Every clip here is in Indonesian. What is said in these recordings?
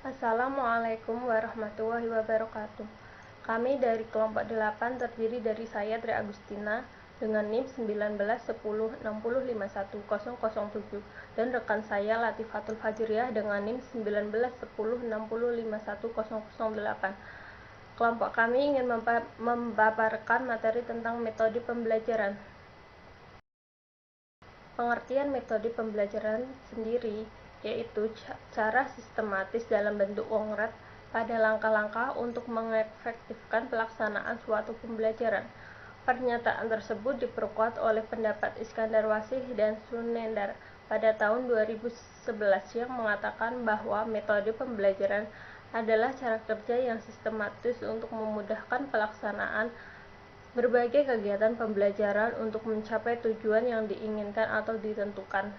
Assalamualaikum warahmatullahi wabarakatuh. Kami dari kelompok 8 terdiri dari saya Tri Agustina dengan NIM 191060510007 dan rekan saya Latifatul Fajriah dengan NIM 191060510008. Kelompok kami ingin memaparkan materi tentang metode pembelajaran. Pengertian metode pembelajaran sendiri yaitu cara sistematis dalam bentuk konkret pada langkah-langkah untuk mengefektifkan pelaksanaan suatu pembelajaran. Pernyataan tersebut diperkuat oleh pendapat Iskandar Wasih dan Sunendar pada tahun 2011 yang mengatakan bahwa metode pembelajaran adalah cara kerja yang sistematis untuk memudahkan pelaksanaan berbagai kegiatan pembelajaran untuk mencapai tujuan yang diinginkan atau ditentukan.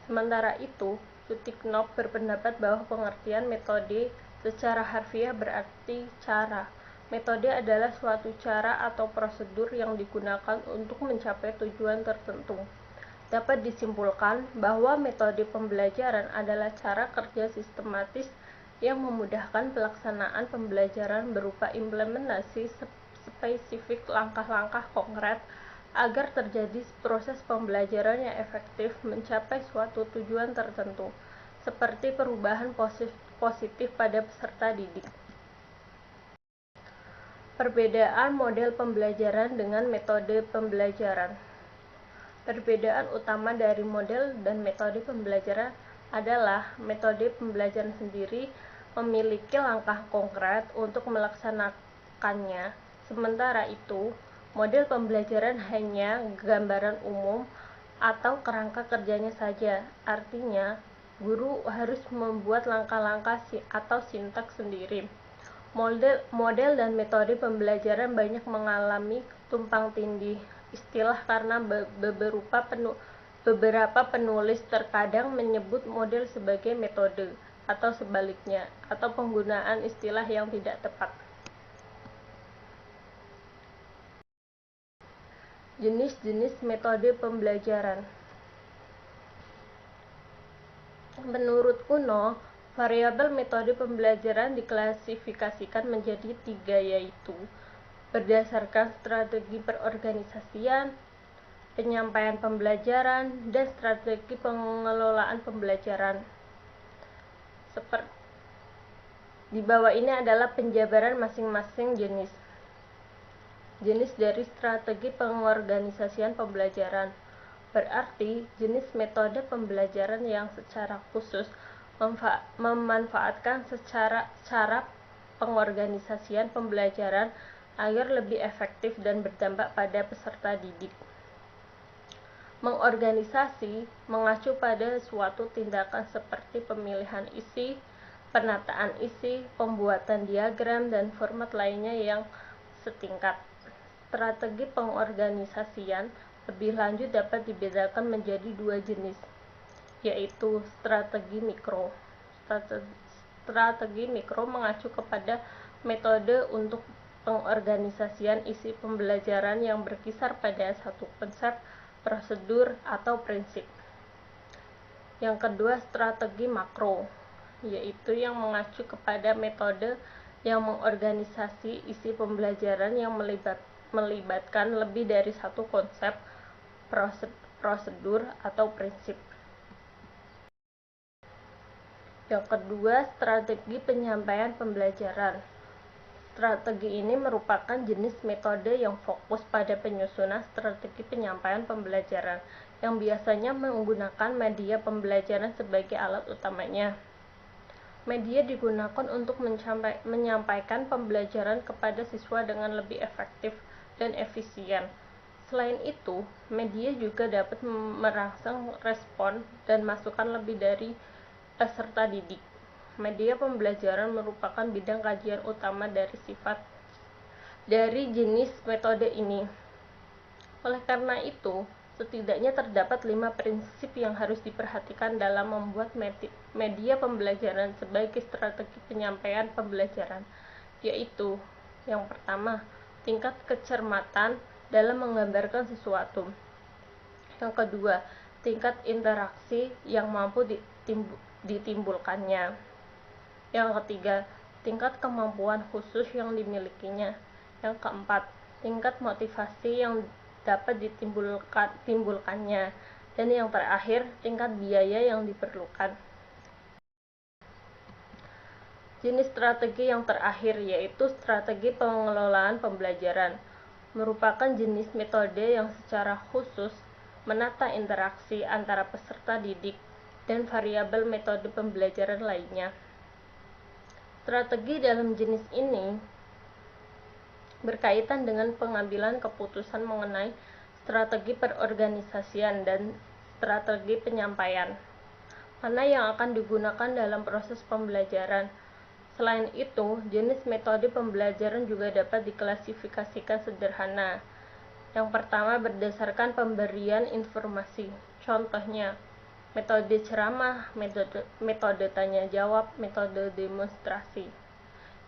Sementara itu, Sutiknov berpendapat bahwa pengertian metode secara harfiah berarti cara. Metode adalah suatu cara atau prosedur yang digunakan untuk mencapai tujuan tertentu. Dapat disimpulkan bahwa metode pembelajaran adalah cara kerja sistematis yang memudahkan pelaksanaan pembelajaran berupa implementasi spesifik langkah-langkah konkret agar terjadi proses pembelajaran yang efektif mencapai suatu tujuan tertentu, seperti perubahan positif pada peserta didik. Perbedaan model pembelajaran dengan metode pembelajaran. Perbedaan utama dari model dan metode pembelajaran adalah metode pembelajaran sendiri memiliki langkah konkret untuk melaksanakannya. Sementara itu, model pembelajaran hanya gambaran umum atau kerangka kerjanya saja. Artinya, guru harus membuat langkah-langkah atau sintaks sendiri. Model dan metode pembelajaran banyak mengalami tumpang tindih istilah karena beberapa penulis terkadang menyebut model sebagai metode atau sebaliknya, atau penggunaan istilah yang tidak tepat. Jenis-jenis metode pembelajaran. Menurut Kuno, variabel metode pembelajaran diklasifikasikan menjadi 3, yaitu berdasarkan strategi perorganisasian, penyampaian pembelajaran, dan strategi pengelolaan pembelajaran. Di bawah ini adalah penjabaran masing-masing jenis. Jenis dari strategi pengorganisasian pembelajaran berarti jenis metode pembelajaran yang secara khusus memanfaatkan cara pengorganisasian pembelajaran agar lebih efektif dan berdampak pada peserta didik. Mengorganisasi mengacu pada suatu tindakan seperti pemilihan isi, penataan isi, pembuatan diagram, dan format lainnya yang setingkat. Strategi pengorganisasian lebih lanjut dapat dibedakan menjadi 2 jenis, yaitu strategi mikro. Strategi mikro mengacu kepada metode untuk pengorganisasian isi pembelajaran yang berkisar pada satu konsep, prosedur, atau prinsip. Yang kedua, strategi makro, yaitu yang mengacu kepada metode yang mengorganisasi isi pembelajaran yang melibatkan lebih dari satu konsep, prosedur, atau prinsip. Yang kedua, strategi penyampaian pembelajaran. Strategi ini merupakan jenis metode yang fokus pada penyusunan strategi penyampaian pembelajaran yang biasanya menggunakan media pembelajaran sebagai alat utamanya. Media digunakan untuk menyampaikan pembelajaran kepada siswa dengan lebih efektif dan efisien. Selain itu, media juga dapat merangsang respon dan masukan lebih dari peserta didik. Media pembelajaran merupakan bidang kajian utama dari jenis metode ini. Oleh karena itu, setidaknya terdapat 5 prinsip yang harus diperhatikan dalam membuat media pembelajaran sebagai strategi penyampaian pembelajaran, yaitu yang pertama, tingkat kecermatan dalam menggambarkan sesuatu. Yang kedua, tingkat interaksi yang mampu ditimbulkannya. Yang ketiga, tingkat kemampuan khusus yang dimilikinya. Yang keempat, tingkat motivasi yang dapat ditimbulkannya. Dan yang terakhir, tingkat biaya yang diperlukan. Jenis strategi yang terakhir yaitu strategi pengelolaan pembelajaran, merupakan jenis metode yang secara khusus menata interaksi antara peserta didik dan variabel metode pembelajaran lainnya. Strategi dalam jenis ini berkaitan dengan pengambilan keputusan mengenai strategi perorganisasian dan strategi penyampaian, mana yang akan digunakan dalam proses pembelajaran. Selain itu, jenis metode pembelajaran juga dapat diklasifikasikan sederhana. Yang pertama, berdasarkan pemberian informasi. Contohnya, metode ceramah, metode tanya jawab, metode demonstrasi.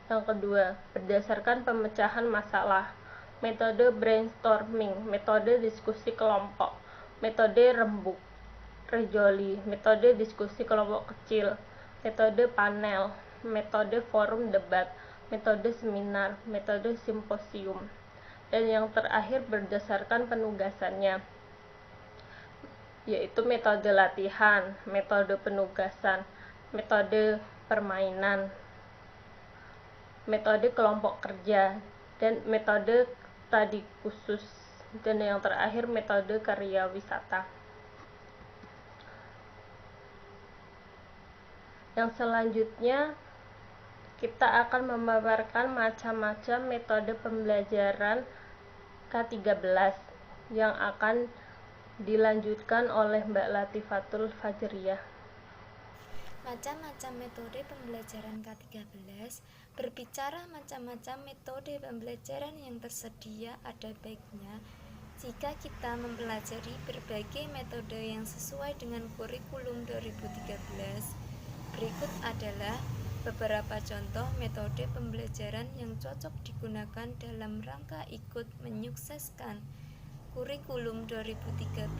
Yang kedua, berdasarkan pemecahan masalah. Metode brainstorming, metode diskusi kelompok, metode rembuk, rejoli, metode diskusi kelompok kecil, metode panel, metode forum debat, metode seminar, metode simposium. Dan yang terakhir berdasarkan penugasannya, yaitu metode latihan, metode penugasan, metode permainan, metode kelompok kerja, dan metode studi khusus, dan yang terakhir metode karya wisata. Yang selanjutnya kita akan memaparkan macam-macam metode pembelajaran K13 yang akan dilanjutkan oleh Mbak Latifatul Fajriyah. Macam-macam metode pembelajaran K13 berbicara macam-macam metode pembelajaran yang tersedia ada baiknya jika kita mempelajari berbagai metode yang sesuai dengan kurikulum 2013. Berikut adalah beberapa contoh metode pembelajaran yang cocok digunakan dalam rangka ikut menyukseskan kurikulum 2013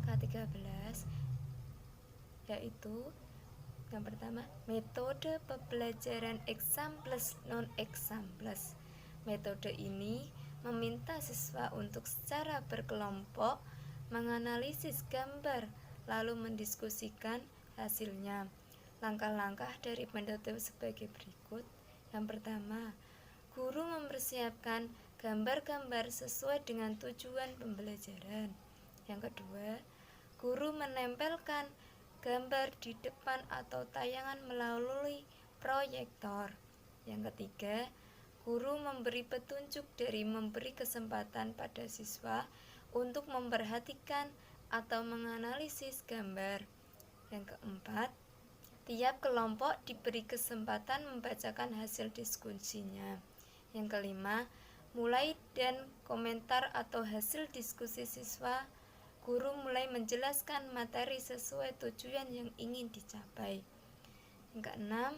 K13, yaitu yang pertama, metode pembelajaran exam plus non-exam plus. Metode ini meminta siswa untuk secara berkelompok menganalisis gambar lalu mendiskusikan hasilnya. Langkah-langkah dari metode sebagai berikut. Yang pertama, guru mempersiapkan gambar-gambar sesuai dengan tujuan pembelajaran. Yang kedua, guru menempelkan gambar di depan atau tayangan melalui proyektor. Yang ketiga, guru memberi petunjuk dari memberi kesempatan pada siswa untuk memperhatikan atau menganalisis gambar. Yang keempat, tiap kelompok diberi kesempatan membacakan hasil diskusinya. Yang kelima, mulai dan komentar atau hasil diskusi siswa. Guru mulai menjelaskan materi sesuai tujuan yang ingin dicapai. Yang keenam,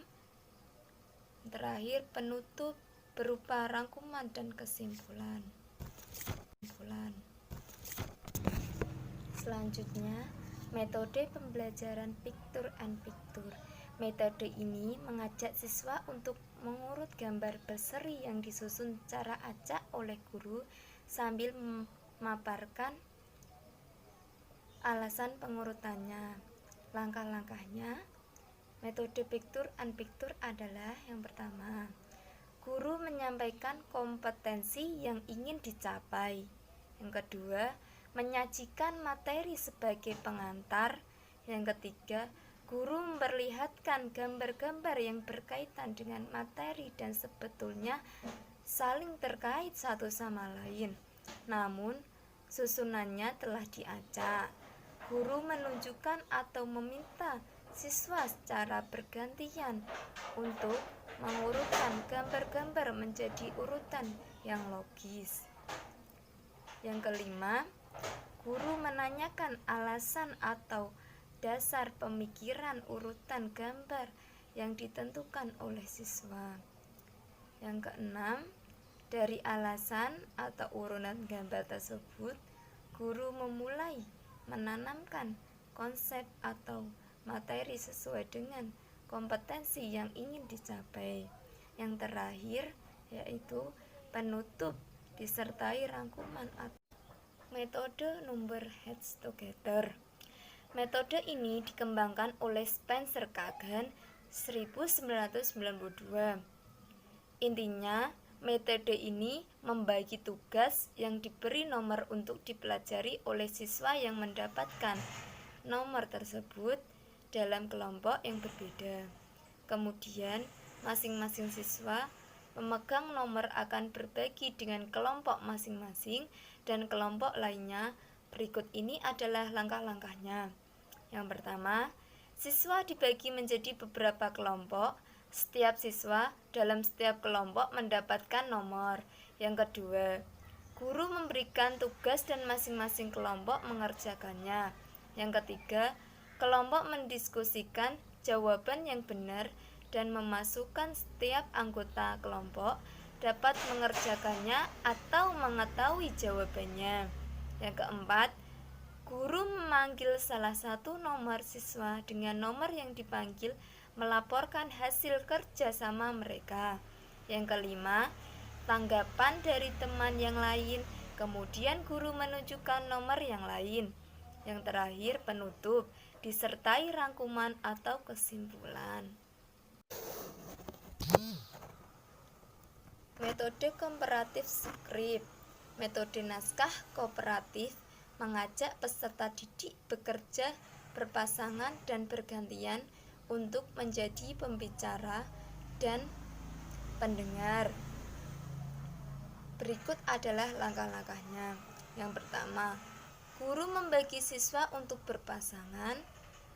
terakhir penutup berupa rangkuman dan kesimpulan. Selanjutnya, metode pembelajaran picture and picture. Metode ini mengajak siswa untuk mengurut gambar berseri yang disusun secara acak oleh guru sambil memaparkan alasan pengurutannya. Langkah-langkahnya, metode picture and picture adalah yang pertama, guru menyampaikan kompetensi yang ingin dicapai. Yang kedua, menyajikan materi sebagai pengantar. Yang ketiga, guru memperlihatkan gambar-gambar yang berkaitan dengan materi dan sebetulnya saling terkait satu sama lain, namun susunannya telah diacak. Guru menunjukkan atau meminta siswa secara bergantian untuk mengurutkan gambar-gambar menjadi urutan yang logis. Yang kelima, guru menanyakan alasan atau dasar pemikiran urutan gambar yang ditentukan oleh siswa. Yang keenam, dari alasan atau urutan gambar tersebut, guru memulai menanamkan konsep atau materi sesuai dengan kompetensi yang ingin dicapai. Yang terakhir yaitu penutup disertai rangkuman atau metode number heads together. Metode ini dikembangkan oleh Spencer Kagan 1992. Intinya, metode ini membagi tugas yang diberi nomor untuk dipelajari oleh siswa yang mendapatkan nomor tersebut dalam kelompok yang berbeda. Kemudian, masing-masing siswa pemegang nomor akan berbagi dengan kelompok masing-masing dan kelompok lainnya. Berikut ini adalah langkah-langkahnya. Yang pertama, siswa dibagi menjadi beberapa kelompok. Setiap siswa dalam setiap kelompok mendapatkan nomor. Yang kedua, guru memberikan tugas dan masing-masing kelompok mengerjakannya. Yang ketiga, kelompok mendiskusikan jawaban yang benar dan memasukkan setiap anggota kelompok dapat mengerjakannya atau mengetahui jawabannya. Yang keempat, guru memanggil salah satu nomor siswa dengan nomor yang dipanggil melaporkan hasil kerja sama mereka. Yang kelima, tanggapan dari teman yang lain, kemudian guru menunjukkan nomor yang lain. Yang terakhir, penutup disertai rangkuman atau kesimpulan. Metode komparatif script. Metode naskah kooperatif mengajak peserta didik bekerja berpasangan dan bergantian untuk menjadi pembicara dan pendengar. Berikut adalah langkah-langkahnya. Yang pertama, guru membagi siswa untuk berpasangan.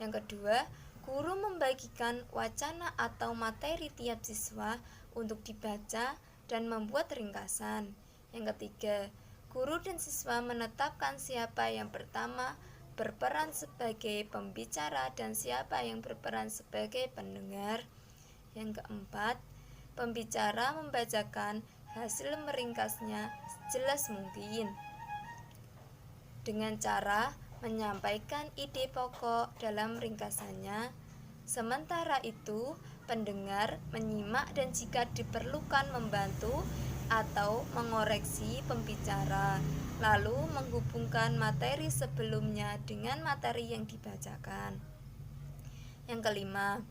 Yang kedua, guru membagikan wacana atau materi tiap siswa untuk dibaca dan membuat ringkasan. Yang ketiga, guru dan siswa menetapkan siapa yang pertama berperan sebagai pembicara dan siapa yang berperan sebagai pendengar. Yang keempat, pembicara membacakan hasil meringkasnya sejelas mungkin dengan cara menyampaikan ide pokok dalam ringkasannya. Sementara itu, pendengar menyimak dan jika diperlukan membantu atau mengoreksi pembicara, lalu menghubungkan materi sebelumnya dengan materi yang dibacakan. Yang kelima,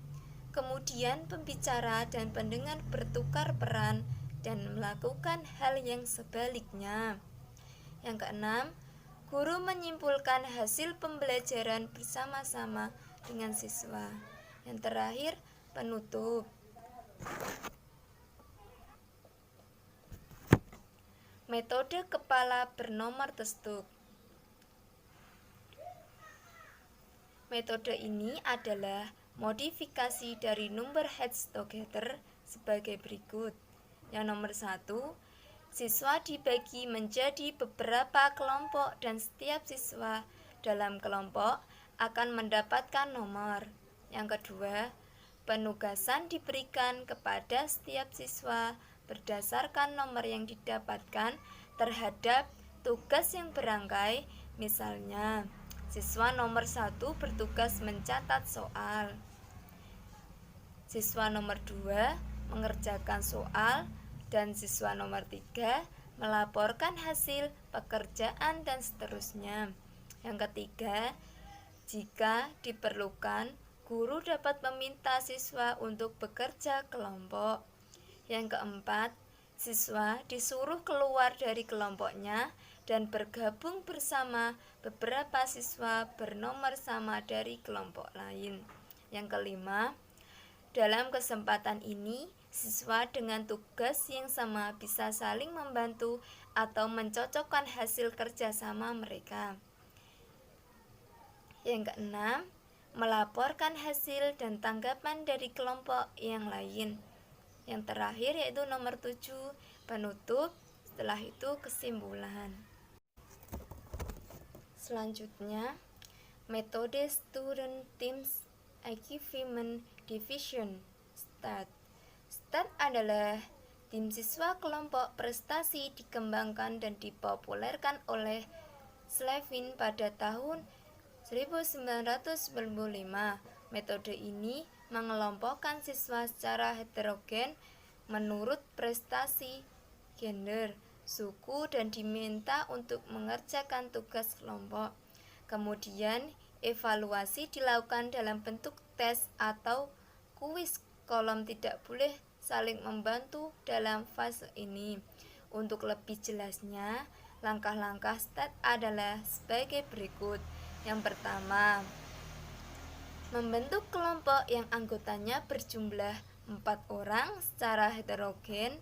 kemudian pembicara dan pendengar bertukar peran dan melakukan hal yang sebaliknya. Yang keenam, guru menyimpulkan hasil pembelajaran bersama-sama dengan siswa. Yang terakhir, penutup. Metode kepala bernomor testuk. Metode ini adalah modifikasi dari number heads together sebagai berikut. Yang nomor 1, siswa dibagi menjadi beberapa kelompok dan setiap siswa dalam kelompok akan mendapatkan nomor. Yang kedua, penugasan diberikan kepada setiap siswa berdasarkan nomor yang didapatkan terhadap tugas yang berangkai. Misalnya, siswa nomor 1 bertugas mencatat soal. Siswa nomor 2 mengerjakan soal dan siswa nomor 3 melaporkan hasil pekerjaan dan seterusnya. Yang ketiga, jika diperlukan, guru dapat meminta siswa untuk bekerja kelompok. Yang keempat, siswa disuruh keluar dari kelompoknya dan bergabung bersama beberapa siswa bernomor sama dari kelompok lain. Yang kelima, dalam kesempatan ini, siswa dengan tugas yang sama bisa saling membantu atau mencocokkan hasil kerjasama mereka. Yang keenam, melaporkan hasil dan tanggapan dari kelompok yang lain. Yang terakhir yaitu nomor 7, penutup, setelah itu kesimpulan. Selanjutnya, metode student teams achievement division STAT. STAT adalah tim siswa kelompok prestasi dikembangkan dan dipopulerkan oleh Slevin pada tahun 1995 Metode ini mengelompokkan siswa secara heterogen menurut prestasi, gender, suku, dan diminta untuk mengerjakan tugas kelompok. Kemudian, evaluasi dilakukan dalam bentuk tes atau kuis. Kolom tidak boleh saling membantu dalam fase ini. Untuk lebih jelasnya, langkah-langkah STAT adalah sebagai berikut. Yang pertama, membentuk kelompok yang anggotanya berjumlah 4 orang secara heterogen,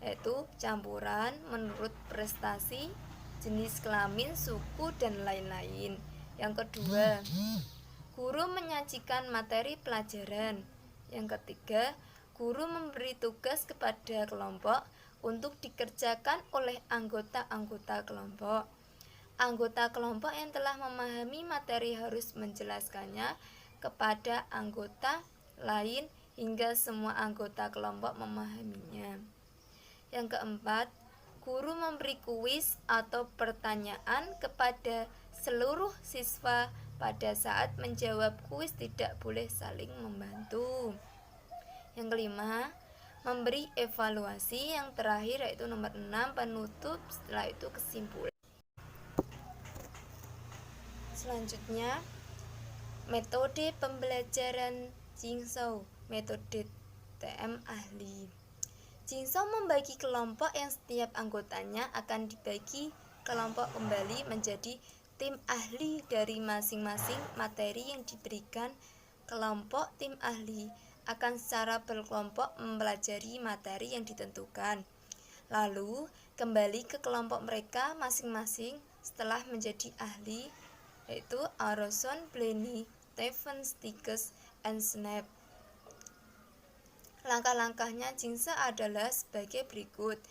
yaitu campuran menurut prestasi, jenis kelamin, suku, dan lain-lain. Yang kedua, guru menyajikan materi pelajaran. Yang ketiga, guru memberi tugas kepada kelompok untuk dikerjakan oleh anggota-anggota kelompok. Anggota kelompok yang telah memahami materi harus menjelaskannya kepada anggota lain hingga semua anggota kelompok memahaminya. Yang keempat, guru memberi kuis atau pertanyaan kepada seluruh siswa. Pada saat menjawab kuis tidak boleh saling membantu. Yang kelima, memberi evaluasi. Yang terakhir yaitu nomor 6, penutup, setelah itu kesimpulan. Selanjutnya, metode pembelajaran Jigsaw, metode TM ahli. Jigsaw membagi kelompok yang setiap anggotanya akan dibagi kelompok kembali menjadi tim ahli dari masing-masing materi yang diberikan. Kelompok tim ahli akan secara berkelompok mempelajari materi yang ditentukan, lalu kembali ke kelompok mereka masing-masing setelah menjadi ahli, yaitu Aronson, Blaney, Steven, Stiggers, and Snap. Langkah-langkahnya Jigsaw adalah sebagai berikut.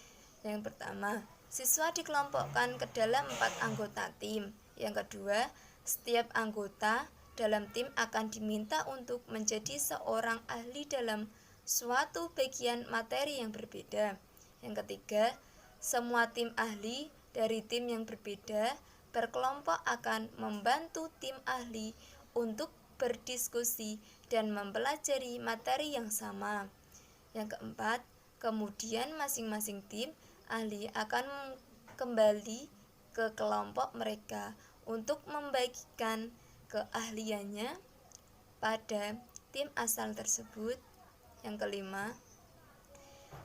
Yang pertama, siswa dikelompokkan ke dalam 4 anggota tim. Yang kedua, setiap anggota dalam tim akan diminta untuk menjadi seorang ahli dalam suatu bagian materi yang berbeda. Yang ketiga, semua tim ahli dari tim yang berbeda berkelompok akan membantu tim ahli untuk berdiskusi dan mempelajari materi yang sama. Yang keempat, kemudian masing-masing tim ahli akan kembali ke kelompok mereka untuk membagikan keahliannya pada tim asal tersebut. Yang kelima,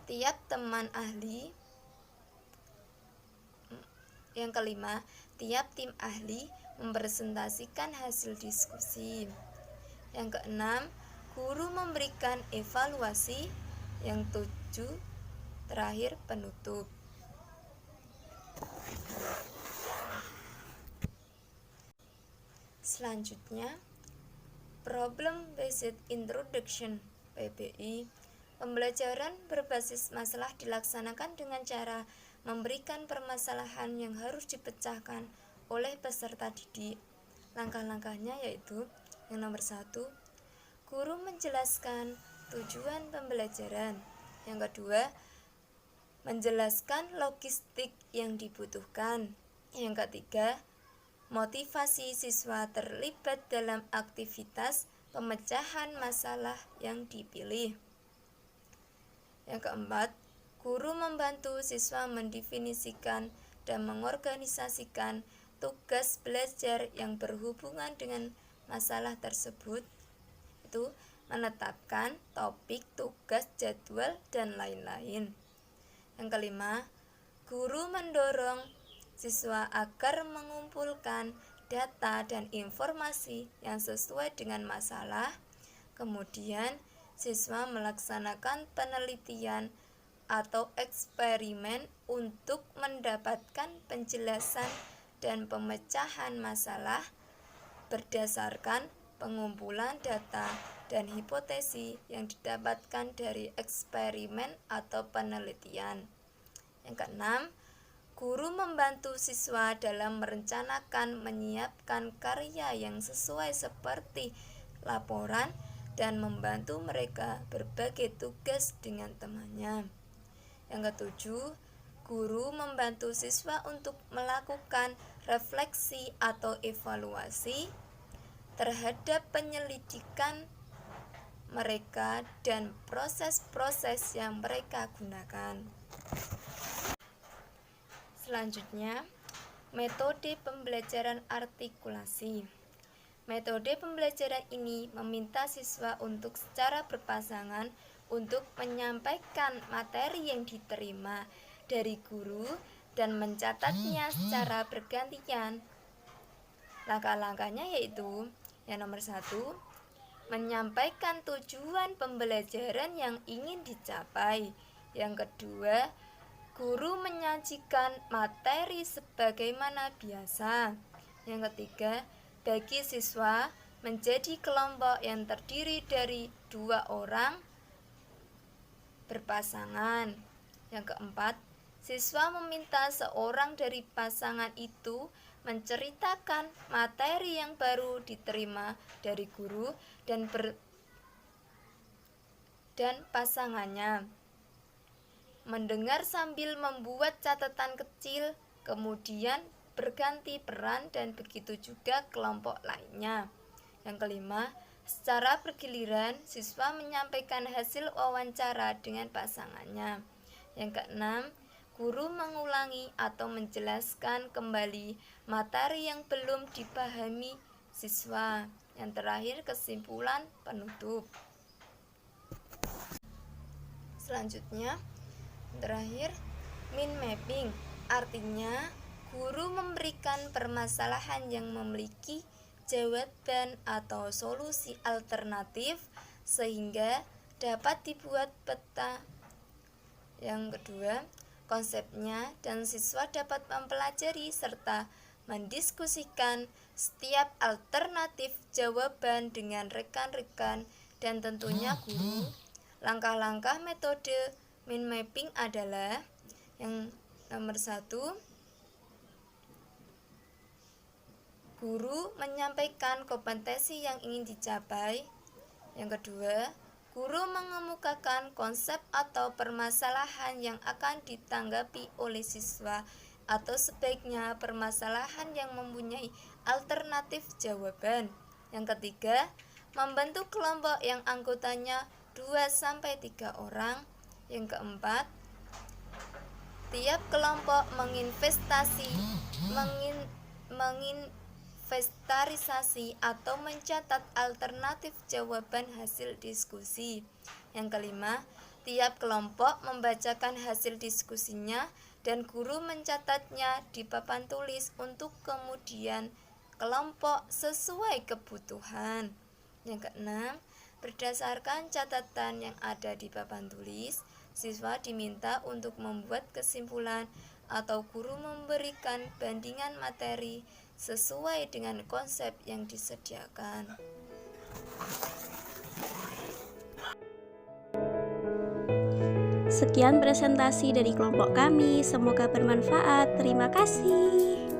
tiap tim ahli mempresentasikan hasil diskusi. Yang keenam, guru memberikan evaluasi. Yang 7, terakhir penutup. Selanjutnya, Problem Based Introduction (PBI). Pembelajaran berbasis masalah dilaksanakan dengan cara memberikan permasalahan yang harus dipecahkan oleh peserta didik. Langkah-langkahnya yaitu yang nomor 1, guru menjelaskan tujuan pembelajaran. Yang kedua, menjelaskan logistik yang dibutuhkan. Yang ketiga, motivasi siswa terlibat dalam aktivitas pemecahan masalah yang dipilih. Yang keempat, guru membantu siswa mendefinisikan dan mengorganisasikan tugas belajar yang berhubungan dengan masalah tersebut, itu menetapkan topik, tugas, jadwal, dan lain-lain. Yang kelima, guru mendorong siswa agar mengumpulkan data dan informasi yang sesuai dengan masalah. Kemudian, siswa melaksanakan penelitian atau eksperimen untuk mendapatkan penjelasan dan pemecahan masalah berdasarkan pengumpulan data dan hipotesis yang didapatkan dari eksperimen atau penelitian. Yang keenam, guru membantu siswa dalam merencanakan menyiapkan karya yang sesuai seperti laporan dan membantu mereka berbagi tugas dengan temannya. Yang ketujuh, guru membantu siswa untuk melakukan refleksi atau evaluasi. terhadap penyelidikan mereka dan proses-proses yang mereka gunakan. Selanjutnya, metode pembelajaran artikulasi. Metode pembelajaran ini meminta siswa untuk secara berpasangan untuk menyampaikan materi yang diterima dari guru dan mencatatnya secara bergantian. Langkah-langkahnya yaitu yang nomor 1, menyampaikan tujuan pembelajaran yang ingin dicapai. Yang kedua, guru menyajikan materi sebagaimana biasa. Yang ketiga, bagi siswa menjadi kelompok yang terdiri dari 2 orang berpasangan. Yang keempat, siswa meminta seorang dari pasangan itu menceritakan materi yang baru diterima dari guru dan pasangannya. Mendengar sambil membuat catatan kecil, kemudian berganti peran dan begitu juga kelompok lainnya. Yang kelima, secara bergiliran siswa menyampaikan hasil wawancara dengan pasangannya. Yang keenam, guru mengulangi atau menjelaskan kembali materi yang belum dipahami siswa. Yang terakhir, kesimpulan penutup. Selanjutnya, terakhir, mind mapping. Artinya, guru memberikan permasalahan yang memiliki jawaban atau solusi alternatif sehingga dapat dibuat peta. Yang kedua, konsepnya dan siswa dapat mempelajari serta mendiskusikan setiap alternatif jawaban dengan rekan-rekan dan tentunya guru. Langkah-langkah metode mind mapping adalah yang nomor 1, guru menyampaikan kompetensi yang ingin dicapai. Yang kedua, guru mengemukakan konsep atau permasalahan yang akan ditanggapi oleh siswa atau sebaiknya permasalahan yang mempunyai alternatif jawaban. Yang ketiga, membentuk kelompok yang anggotanya 2-3 orang. Yang keempat, tiap kelompok menginventarisasi atau mencatat alternatif jawaban hasil diskusi. Yang kelima, tiap kelompok membacakan hasil diskusinya dan guru mencatatnya di papan tulis untuk kemudian kelompok sesuai kebutuhan. Yang keenam, berdasarkan catatan yang ada di papan tulis, siswa diminta untuk membuat kesimpulan atau guru memberikan bandingan materi sesuai dengan konsep yang disediakan. Sekian presentasi dari kelompok kami, semoga bermanfaat. Terima kasih.